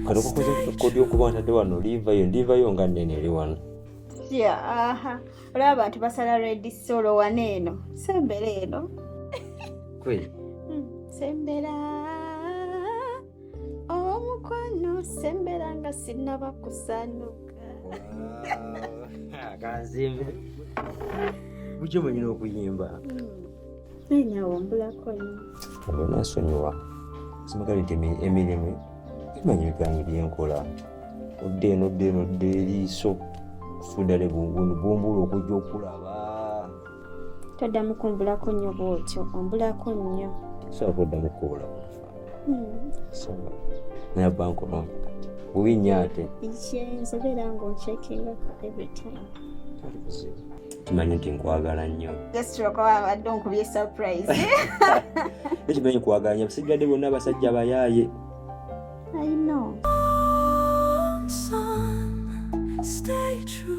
Kano kukoze kodi okubanta de wano ndivayo nga nene eri wano. Aha. Olaba abantu basala red solo waneno. Sembera eno. Kweli. Sembera. Omukwano sembera nga sinaba kusanuka. Kanzimbe. Bujo mwenye okuyimba. Nenya wombulako nnyo. Olina nsonyiwa. Simagali nti emirimu imanyi byange byenkola. Odde eriiso kufundale bumbulu okujja okulaba. Toddamu kumbulako nnyo bw'otyo, ombulako nnyo. Sobola oddamu kukola. Naye banko nombi kati. Bubinya ate. Nsobeera ng'oncheckinga every time. Kimanyi nti nkwagala nnyo. Just abadde onkubye surprise. Ekimanyi nkwagala nnyo basigadde bonna abasajja abayaaye. I know. Stay true.